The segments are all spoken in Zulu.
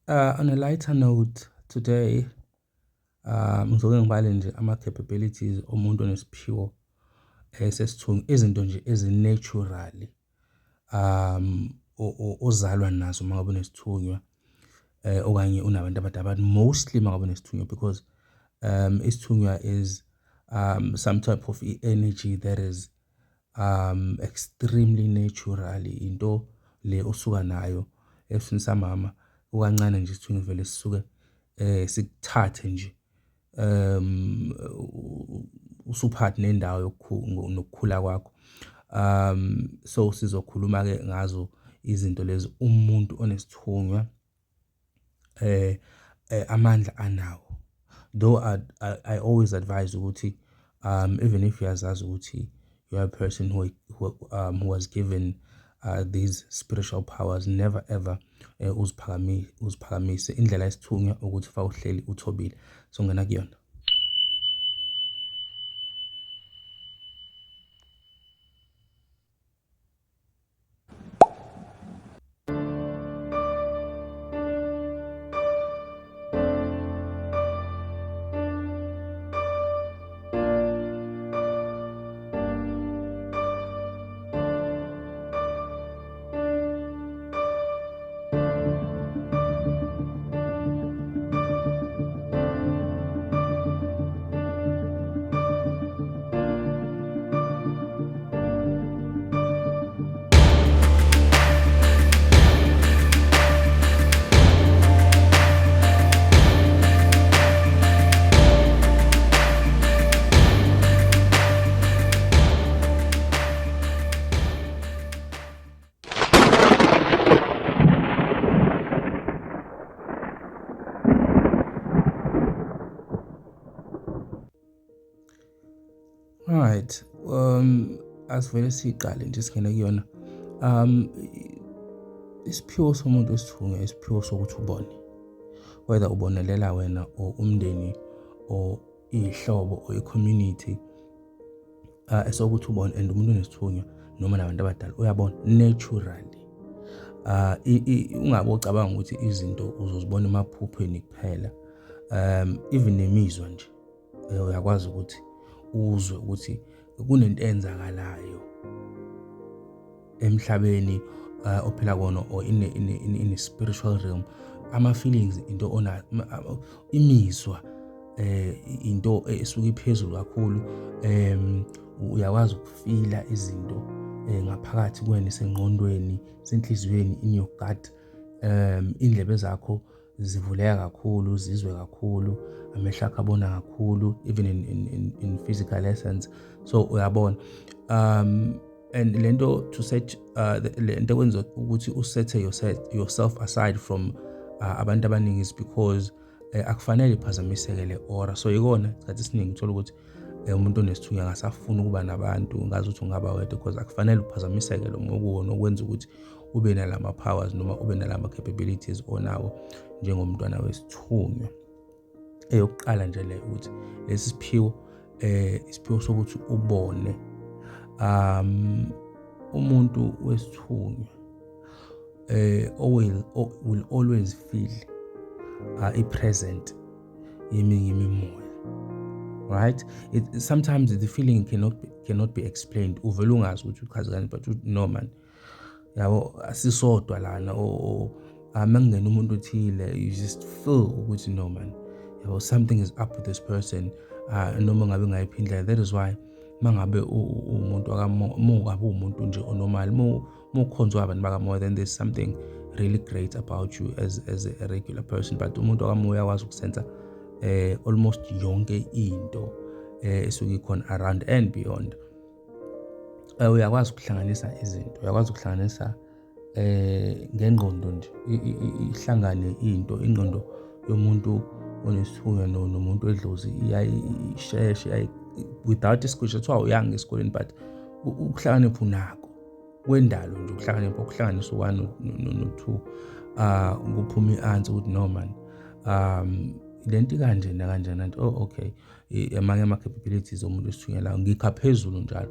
On a lighter note today, ngizoke ngibale nje ama-capabilities omuntu onesiphiwo sesithunzi, izinto nje ezi-naturally ozalwa nazo uma ngabe unesithunywa okanye unabantu abadala, but mostly uma ngabe unesithunywa, because isithunywa is some type of energy that is extremely natural, into le osuka nayo esifuni samama ukancane nje isithunywa vele sisuke sikuthathe nje usuphathi nendawo nokukhula kwakho. So sizokhuluma-ke ngazo izinto lezi umuntu onesithunywa amandla anawo, though I always advise ukuthi even if uyazazi ukuthi you are a person who was given these spiritual powers, never ever uziphakamise indlela yesithunywa ukuthi fa uhleli uthobile. So ngena kuyona. Alright, asivele siqale nje singena kuyona. Isiphiwo somuntu wesithunywa isiphiwo sokuthi ubone, whether ubonelela wena or umndeni or ihlobo or i-community, esokuthi ubone, and umuntu onesithunywa noma nabantu abadala uyabona naturally. Ungabe ucabanga ukuthi izinto uzozibona emaphupheni kuphela, even nemizwa nje uyakwazi ukuthi uzwe ukuthi kunento enzakalayo emhlabeni ophela kona or in a spiritual realm. Ama-feelings into imizwa into esuke iphezulu kakhulu, uyakwazi ukufila izinto ngaphakathi kwena, isengqondweni, senhliziyweni, in your gut. Indlebe zakho zivuleka kakhulu, zizwe kakhulu, amehlo akho abona kakhulu, even in physical essence. So uyabona, and lento to set lento kwenza ukuthi usethe yourself aside from abantu abaningi is because akufanele iphazamiseke le aura. So yikona isikhathi esiningi uthola ukuthi umuntu onesithunywa ngasafuna ukuba nabantu, ngazi ukuthi ungaba wedwa, because akufanele uphazamiseke lo mokuwona okwenza ukuthi ube nalama powers noma ube nalama capabilities onawo njengomntwana wesithunywa. Eyokuqala nje le ukuthi lesi siphiwo isiphiwo sokuthi ubone, umuntu wesithunywa will always feel i-present imimoya, right? Sometimes the feeling cannot be explained. Uvela ungazi ukuthi uchaza kanjani, but no man, yabo asisodwa lana or mangena umuntu othile, you just feel ukuthi no man, yabo something is up with this person, noma ngabe ngayiphi indlela. That is why mangabe umuntu akabe umuntu nje onormal, mukhonzwa abantu bakamoya, then there's something really great about you as a regular person. But umuntu akamoya uyakwazi ukusenza almost yonke into esuke ikhona around and beyond. Uyakwazi ukuhlanganisa izinto, uyakwazi ukuhlanganisa ngengqondo nje, ihlangane ingqondo yomuntu onesithunywa nomuntu wedlozi iyayisheshe, without isikhulisho kuthiwa uyanga esikoleni, but ukuhlakanipha unako kwendalo nje, ukuhlanganisa u-1 no-2 kuphuma i-answer ukuthi no man, lento kanje nakanjena, okay, amanye ama-capabilities omuntu wesithunywa lawo ngikha phezulu njalo.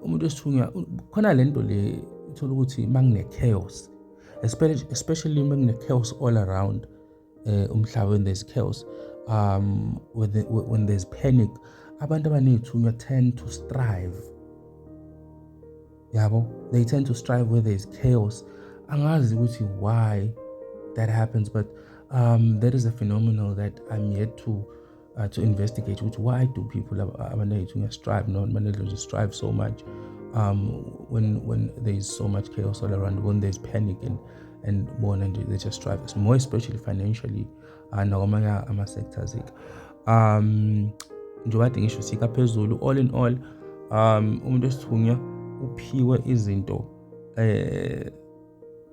Umuntu wesithunywa khona lento le uthola ukuthi mangine chaos especially when there's chaos all around umhlaba, when there's chaos, when there's panic, abantu abanezithunywa tend to strive. Yabo, they tend to strive where there's chaos. Angazi ukuthi why that happens, but that is a phenomenon that I'm yet to investigate. Which why do people abanezithunywa strive? No, just strive so much when there's so much chaos all around, when there's panic and more, and they just strive. It's more especially financially nakwamanye ama-sectors. Njengoba ngisho sika phezulu, all in all, umuntu osithunywa uphiwe izinto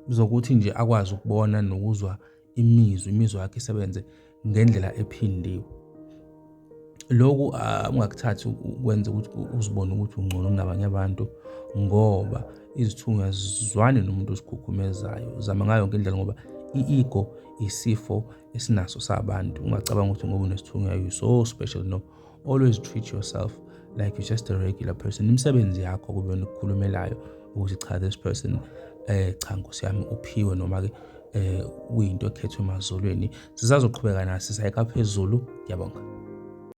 zokuthi nje akwazi ukubona nokuzwa imizwa yakhe isebenze ngendlela ephindiwe. Lokhu ungakuthathi ukwenza ukuthi uzibone ukuthi ungcono kunabanye abantu, ngoba izithunywa zizwane nomuntu osikhukhumezayo. Zama ngayo yonke indlela, ngoba i-ego isifo esinaso sabantu. Ungacabanga ukuthi ngoba unesithunywa you so special. No, always treat yourself like you're just a regular person. Imisebenzi yakho kube ukukhulumelayo ukuthi cha, this person cha Nkosi yami uphiwe, noma ke uyinto ekhethwe emazolweni. Sisazoqhubeka naso sisayika phezulu. Ngiyabonga.